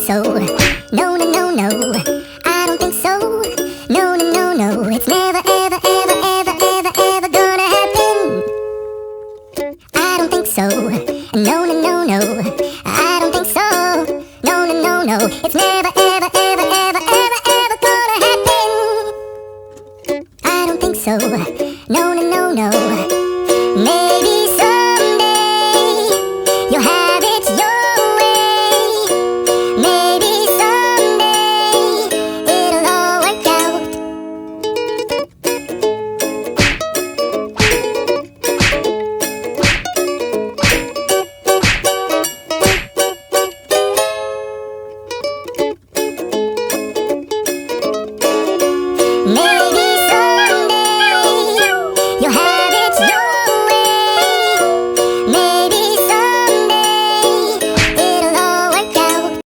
so. No, no, no, no, I don't think so. No, no, no, no, it's never, ever, ever, ever, ever, ever gonna happen. I don't think so. No, no, no, no, I don't think so. No, no, no, no, it's never,